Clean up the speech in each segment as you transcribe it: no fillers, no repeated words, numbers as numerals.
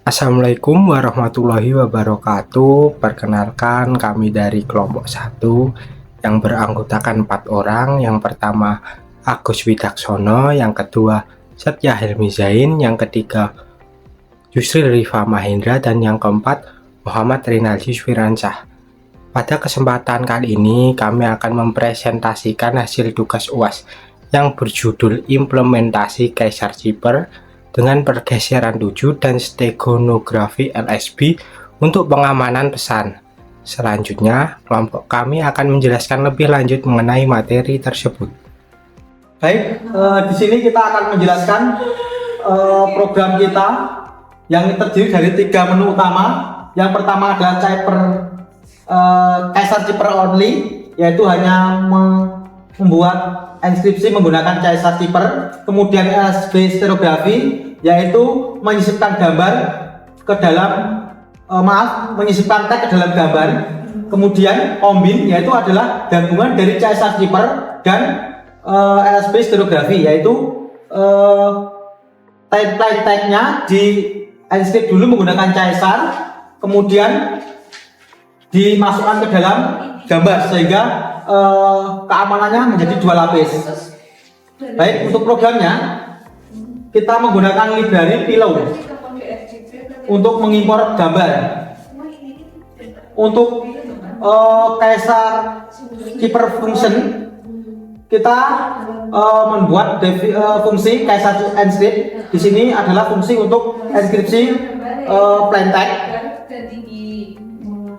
Assalamualaikum warahmatullahi wabarakatuh. Perkenalkan kami dari kelompok 1 yang beranggotakan 4 orang. Yang pertama Agus Wicaksono, yang kedua Setya Helmi Zain, yang ketiga Yusril Rifa Mahendra, dan yang keempat Muhammad Rinaldi Swiransah. Pada kesempatan kali ini kami akan mempresentasikan hasil tugas UAS yang berjudul Implementasi Kaisar Ciper dengan pergeseran tujuh dan stegonografi LSB untuk pengamanan pesan. Selanjutnya, kelompok kami akan menjelaskan lebih lanjut mengenai materi tersebut. Baik, di sini kita akan menjelaskan program kita yang terdiri dari 3 menu utama. Yang pertama adalah Kaisar Ciper only, yaitu hanya membuat inskripsi menggunakan Kaisar Ciper. Kemudian LSB stereografi, yaitu menyisipkan gambar ke dalam menyisipkan teks ke dalam gambar. Kemudian kombin, yaitu adalah gabungan dari Kaisar Ciper dan LSB stereografi, yaitu template tag-nya di inscript dulu menggunakan Caesar, kemudian dimasukkan ke dalam gambar sehingga keamanannya menjadi 2 lapis. Baik, untuk programnya kita menggunakan library Pillow untuk mengimpor gambar. Untuk Caesar Ciper function kita membuat fungsi Caesar Inscript. Di sini adalah fungsi untuk inskripsi plain text.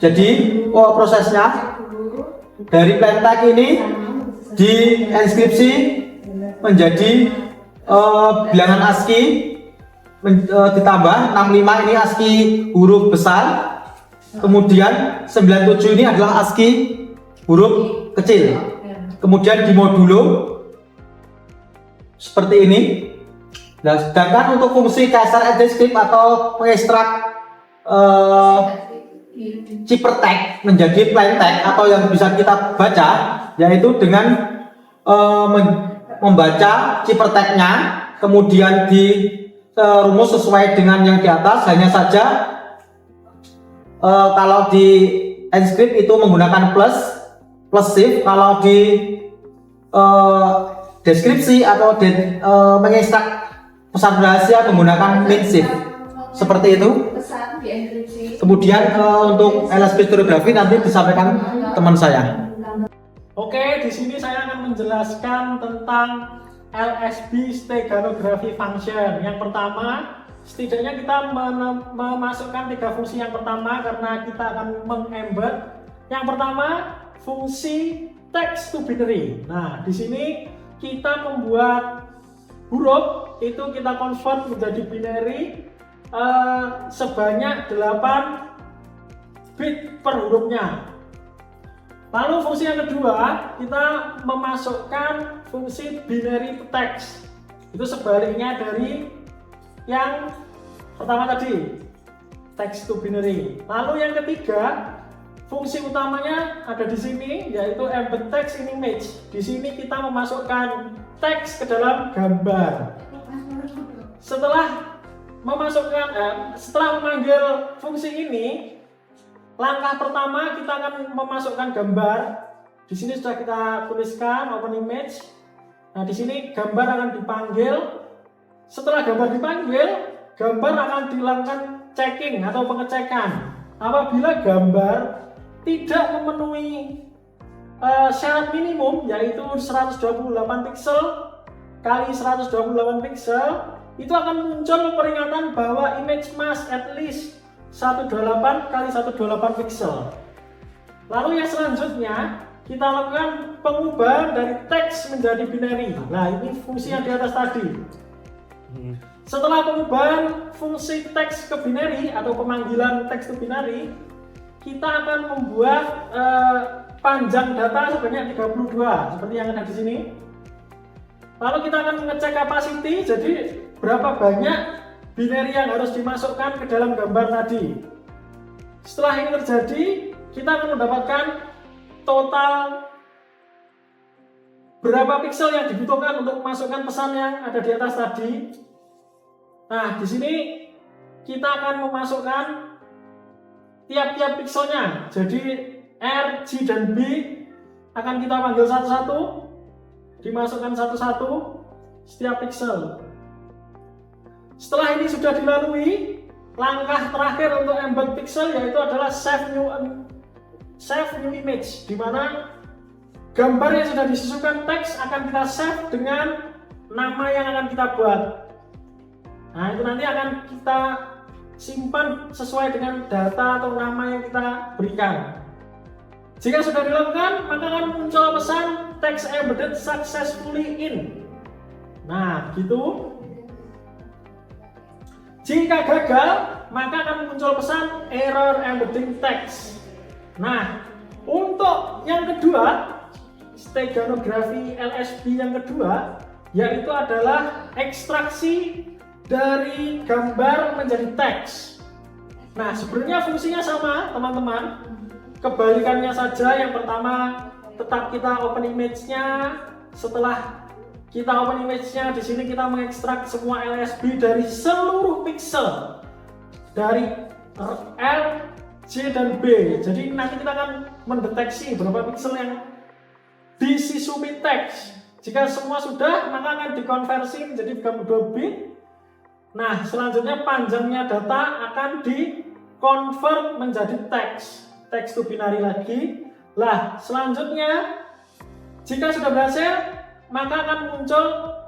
Jadi prosesnya dari plain text ini diinskripsi menjadi bilangan ASCII ditambah 65 ini ASCII huruf besar, kemudian 97 ini adalah ASCII huruf kecil. Kemudian di modulo seperti ini. Nah, sedangkan untuk fungsi Caesar Inscript atau mengekstrak Ciper text menjadi plain text atau yang bisa kita baca, yaitu dengan membaca Ciper text-nya kemudian rumus sesuai dengan yang di atas. Hanya saja kalau di inscript itu menggunakan plus shift, kalau di deskripsi atau mengekstrak pesan rahasia menggunakan min shift, seperti itu. Kemudian untuk LSB stereografi nanti disampaikan teman saya. Oke, di sini saya akan menjelaskan tentang LSB steganography function. Yang pertama, setidaknya kita memasukkan 3 fungsi yang pertama karena kita akan mengembed. Yang pertama, fungsi text to binary. Nah, di sini kita membuat huruf itu kita convert menjadi binary sebanyak 8 bit per hurufnya. Lalu fungsi yang kedua, kita memasukkan fungsi binary text. Itu sebaliknya dari yang pertama tadi, text to binary. Lalu yang ketiga, fungsi utamanya ada di sini, yaitu embed text in image. Di sini kita memasukkan teks ke dalam gambar. Setelah memanggil fungsi ini, langkah pertama kita akan memasukkan gambar. Di sini sudah kita tuliskan open image. Nah, di sini gambar akan dipanggil. Setelah gambar dipanggil, gambar akan dilakukan checking atau pengecekan. Apabila gambar tidak memenuhi syarat minimum, yaitu 128 piksel kali 128 piksel, itu akan muncul peringatan bahwa image mask at least 128 kali 128 piksel. Lalu yang selanjutnya kita lakukan pengubahan dari teks menjadi binary. Nah, ini fungsi yang di atas tadi. Setelah pengubahan fungsi teks ke binary atau pemanggilan teks ke binary, kita akan membuat panjang data sebanyak 32 seperti yang ada di sini. Lalu kita akan mengecek capacity, jadi berapa banyak binary yang harus dimasukkan ke dalam gambar tadi. Setelah ini terjadi, kita akan mendapatkan total berapa piksel yang dibutuhkan untuk memasukkan pesan yang ada di atas tadi. Nah, di sini kita akan memasukkan tiap-tiap pixelnya. Jadi R, G, dan B akan kita panggil satu-satu, dimasukkan satu-satu setiap pixel. Setelah ini sudah dilalui, langkah terakhir untuk embed pixel yaitu adalah save new image, di mana gambar yang sudah disisukan teks akan kita save dengan nama yang akan kita buat. Nah, itu nanti akan kita simpan sesuai dengan data atau nama yang kita berikan. Jika sudah dilakukan, maka akan muncul pesan text embedded successfully in. Nah, gitu. Jika gagal, maka akan muncul pesan error embedding text. Nah, untuk yang kedua, steganografi LSB yang kedua, yaitu adalah ekstraksi dari gambar menjadi teks. Nah, sebenarnya fungsinya sama, teman-teman. Kebalikannya saja, yang pertama tetap kita open image-nya. Setelah kita open image-nya, di sini kita mengekstrak semua LSB dari seluruh pixel dari L, J, dan B. Jadi nanti kita akan mendeteksi berapa pixel yang disisumi teks. Jika semua sudah, maka akan dikonversi menjadi 32 bit. Nah, selanjutnya panjangnya data akan di-convert menjadi teks to binary lagi. Lah, selanjutnya jika sudah berhasil, maka akan muncul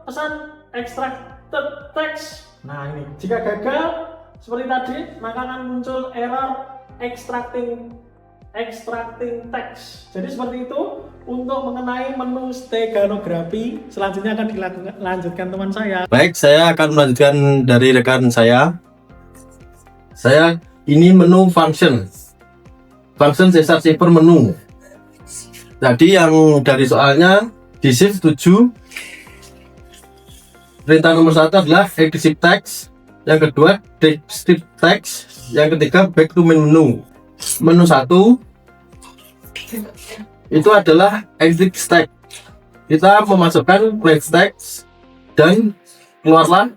pesan extracted text. Nah, ini jika gagal seperti tadi, maka akan muncul error extracting text. Jadi seperti itu untuk mengenai menu steganografi. Selanjutnya akan dilanjutkan teman saya. Baik, saya akan melanjutkan dari rekan saya. Ini menu function Cesar Cipher menu. Tadi yang dari soalnya di shift 7, perintah nomor 1 adalah exit text, yang kedua descript text, yang ketiga back to main menu. Menu 1 itu adalah exit text. Kita memasukkan plain text dan keluarlah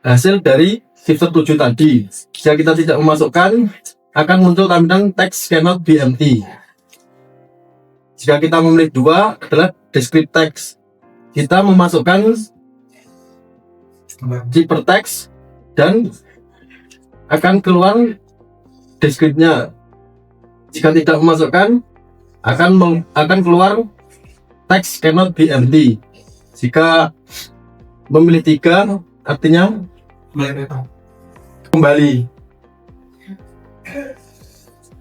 hasil dari shifter 7 tadi. Jika kita tidak memasukkan, akan muncul tampilan text cannot be empty. Jika kita memilih 2 adalah descript text, kita memasukkan cipher text dan akan keluar deskripsinya. Jika tidak memasukkan, akan keluar text cannot be empty. Jika memilih 3 artinya kembali.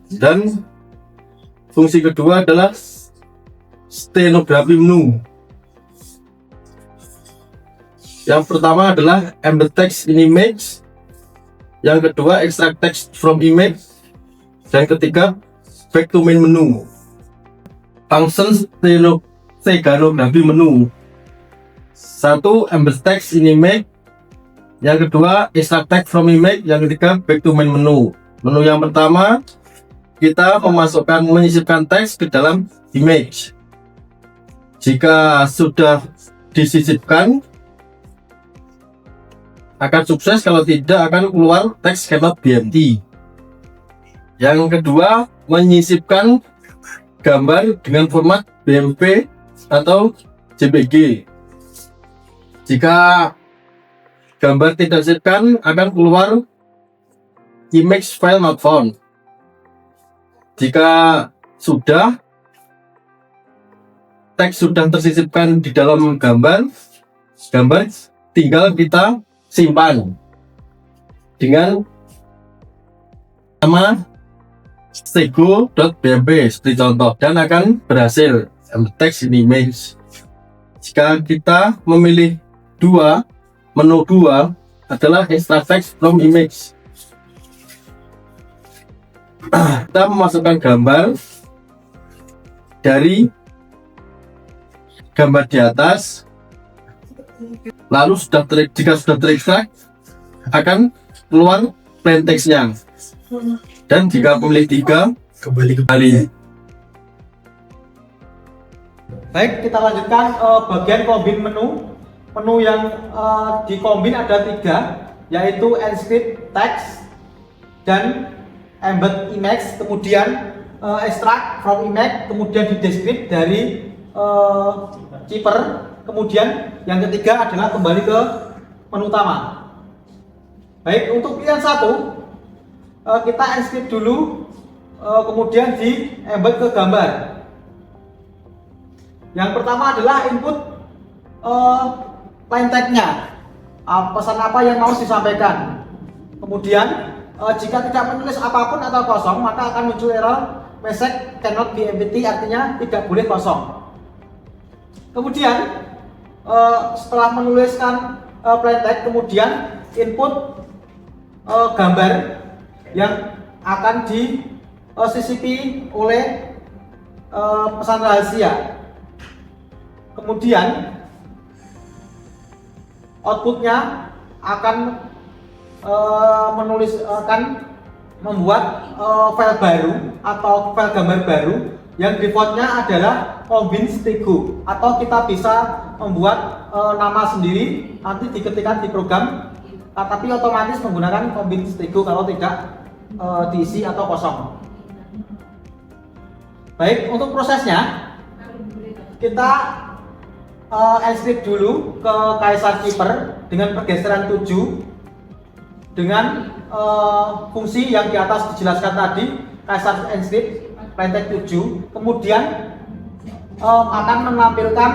Dan fungsi kedua adalah stenography menu. Yang pertama adalah embed text in image, yang kedua extract text from image, dan ketiga back to main menu. Function steganografi menu. 1. Embed text in image, yang kedua extract text from image, yang ketiga back to main menu. Menu yang pertama, kita menyisipkan teks ke dalam image. Jika sudah disisipkan, akan sukses. Kalau tidak, akan keluar text cannot be empty. Yang kedua, menyisipkan gambar dengan format BMP atau JPG. Jika gambar tidak disisipkan, akan keluar image file not found. Jika sudah, teks sudah tersisipkan di dalam gambar tinggal kita simpan dengan nama stego.bmp seperti contoh, dan akan berhasil text in image. Jika kita memilih 2, menu 2 adalah extract text from image. Kita memasukkan gambar dari gambar di atas, lalu jika sudah terekstrak, akan keluar plain text-nya. Dan jika memilih 3, kembali. Baik, kita lanjutkan bagian kombin menu. Menu yang dikombin ada 3, yaitu enscript text, dan embed image, kemudian extract from image, kemudian di descript dari keeper, kemudian yang ketiga adalah kembali ke menu utama. Baik, untuk pilihan 1 kita enscript dulu, kemudian di embed ke gambar. Yang pertama adalah input plain text-nya, pesan apa yang mau disampaikan. Kemudian jika tidak menulis apapun atau kosong, maka akan muncul error message cannot be empty, artinya tidak boleh kosong. Kemudian setelah menuliskan plain text, kemudian input gambar yang akan disisipi oleh pesan rahasia. Kemudian outputnya akan membuat file baru atau file gambar baru yang defaultnya adalah combine stego, atau kita bisa membuat nama sendiri nanti diketikkan di program, tapi otomatis menggunakan combine stego kalau tidak diisi atau kosong. Baik, untuk prosesnya kita enscript dulu ke Kaisar Keeper dengan pergeseran 7 dengan fungsi yang di atas dijelaskan tadi, Kaisar enscript plain text 7, kemudian akan menampilkan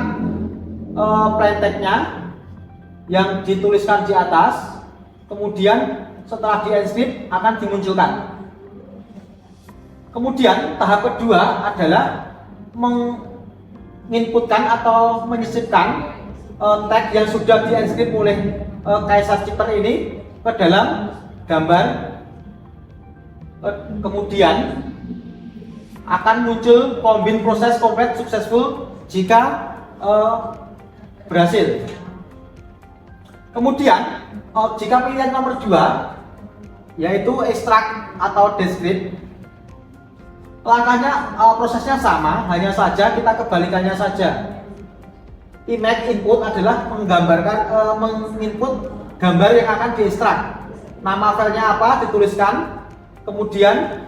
plain text-nya yang dituliskan di atas, kemudian setelah di enscript akan dimunculkan. Kemudian tahap kedua adalah menginputkan atau menyisipkan tag yang sudah di enscript oleh Kaisar Keeper ini ke dalam gambar. Kemudian akan muncul combine proses complete successful jika berhasil. Kemudian jika pilihan nomor 2 yaitu extract atau descript, langkahnya prosesnya sama, hanya saja kita kebalikannya saja. Image input adalah menginput gambar yang akan diekstrak. Nama filenya apa dituliskan, kemudian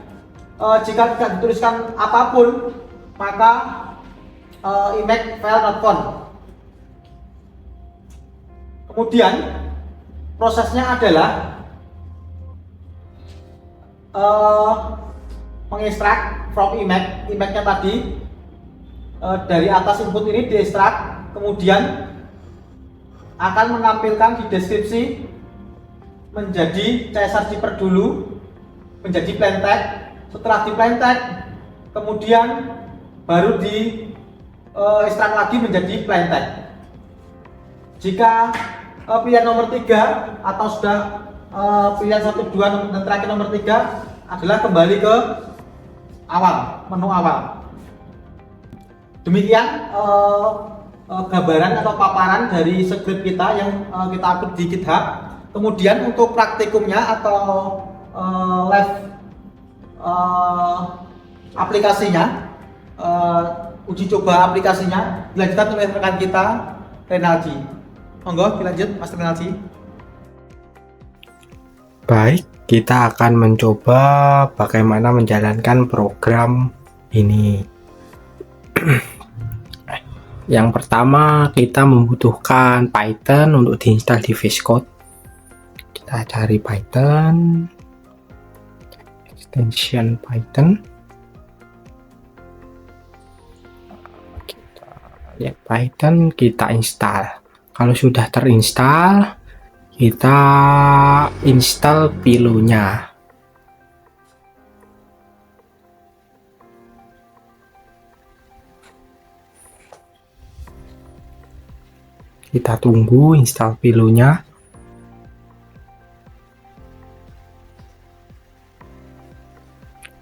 jika tidak dituliskan apapun maka image file not found. Kemudian prosesnya adalah mengekstrak from image-nya tadi dari atas input ini diekstrak, kemudian akan menampilkan di deskripsi menjadi Caesar Keeper dulu, menjadi plain text. Setelah di plain text, kemudian baru di ekstrak lagi menjadi plain text. Jika pilihan nomor 3 atau sudah pilihan 1, 2 dan terakhir nomor 3 adalah kembali ke awal, menu awal. Demikian gambaran atau paparan dari script kita yang kita upload di GitHub. Kemudian untuk praktikumnya atau live aplikasinya, uji coba aplikasinya dilanjutkan oleh rekan kita Renaldi. Monggo dilanjut Mas Renaldi. Baik, kita akan mencoba bagaimana menjalankan program ini. Yang pertama, kita membutuhkan Python untuk diinstal di VS Code. Kita cari Python, extension Python. Kita lihat Python, kita install. Kalau sudah terinstall, kita install pilonya. Kita tunggu install pilonya.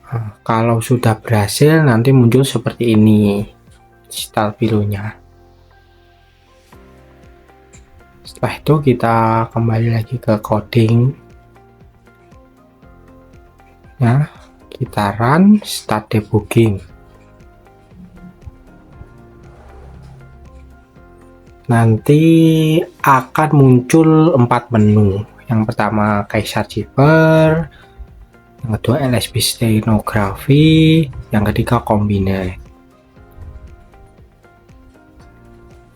Nah, kalau sudah berhasil nanti muncul seperti ini, install pilonya. Setelah itu kita kembali lagi ke coding. Nah, kita run start debugging. Nanti akan muncul 4 menu. Yang pertama Kaisar Keeper, yang kedua LSB stenografi, yang ketiga combine.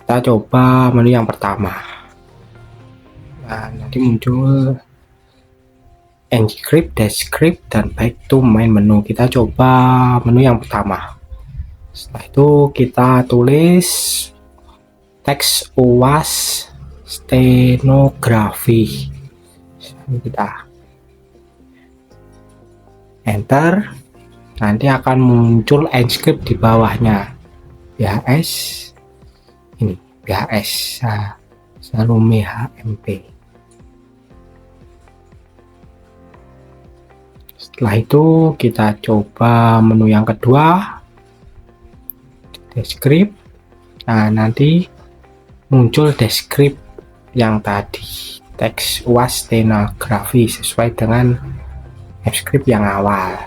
Kita coba menu yang pertama. Nah, nanti muncul encrypt, descript, dan back to main menu. Kita coba menu yang pertama. Setelah itu kita tulis teks UAS stenografi. Kita enter, nanti akan muncul encrypt di bawahnya. BHS ini, BHS Salome HMP. Setelah itu kita coba menu yang kedua, descript. Nah, nanti muncul descript yang tadi, teks UAS stenografi sesuai dengan script yang awal.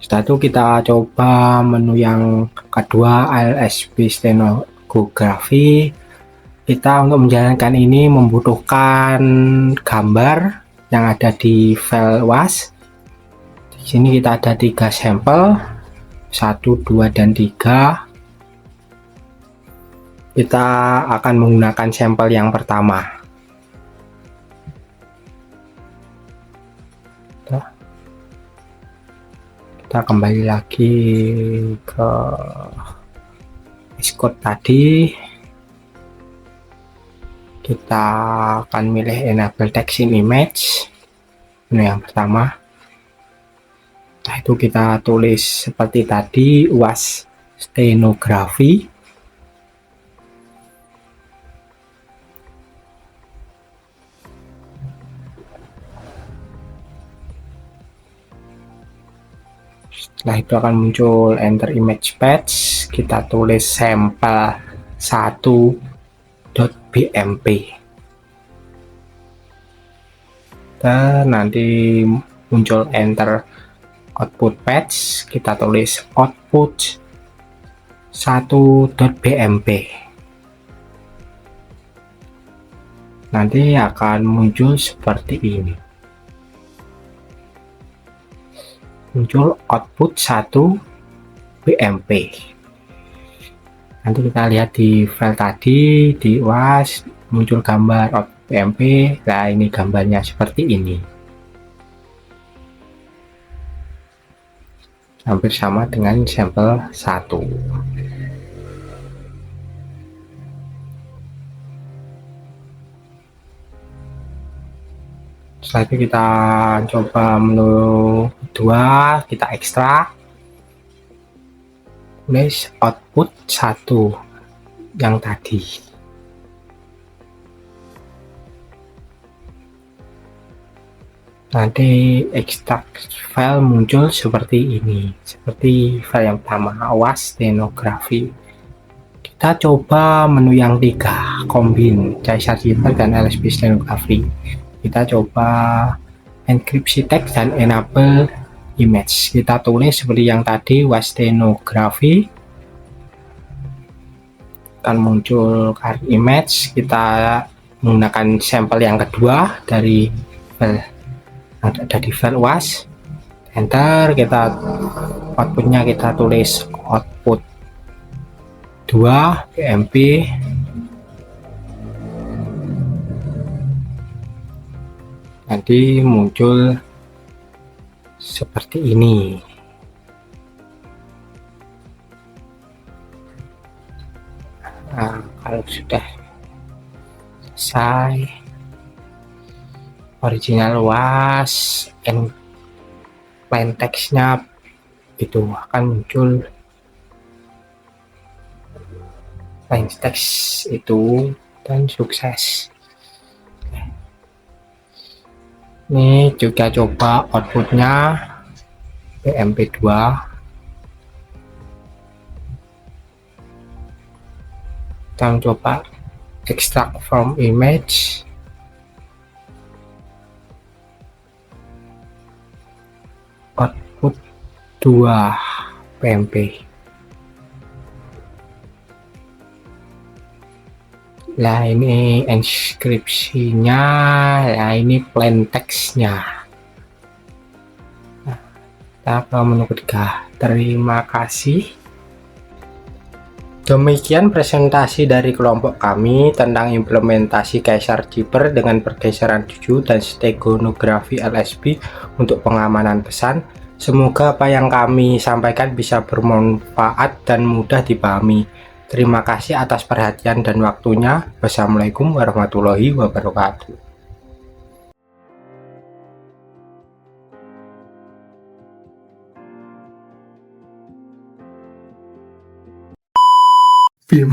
Setelah itu kita coba menu yang kedua, LSB stenografi. Kita untuk menjalankan ini membutuhkan gambar yang ada di file UAS. Di sini kita ada 3 sampel, 1, 2, dan 3. Kita akan menggunakan sampel yang pertama. Kita kembali lagi ke Xcode tadi. Kita akan milih enable text in image, menu yang pertama. Nah, itu kita tulis seperti tadi, UAS stenografi. Setelah itu akan muncul enter image patch. Kita tulis sampel 1.bmp. Dan nanti muncul enter output patch. Kita tulis output 1.bmp. Nanti akan muncul seperti ini. Muncul output 1 BMP. Nanti kita lihat di file tadi di UAS muncul gambar output BMP. Nah, ini gambarnya seperti ini, hampir sama dengan sampel 1. Setelah itu kita coba menu kedua, kita ekstrak, tulis output 1 yang tadi. Nanti ekstrak file muncul seperti ini, seperti file yang pertama, UAS stenografi. Kita coba menu yang 3, combine, Caesar Cipher dan LSB stenografi. Kita coba enkripsi teks dan enable image. Kita tulis seperti yang tadi, UAS stenografi. Akan muncul card image. Kita menggunakan sampel yang kedua dari file yang ada di file UAS. Enter, kita outputnya kita tulis output 2 BMP. Nanti muncul seperti ini. Nah, kalau sudah selesai, original UAS and plain text-nya itu akan muncul, plain text itu, dan sukses. Ini juga coba outputnya BMP2. Kita coba extract from image. Output 2 BMP. Nah, ini inskripsinya, nah ini plain text-nya. Kita ke menu ketiga. Terima kasih. Demikian presentasi dari kelompok kami tentang implementasi Caesar Keeper dengan pergeseran tujuh dan stegonografi LSB untuk pengamanan pesan. Semoga apa yang kami sampaikan bisa bermanfaat dan mudah dipahami. Terima kasih atas perhatian dan waktunya. Wassalamualaikum warahmatullahi wabarakatuh. Film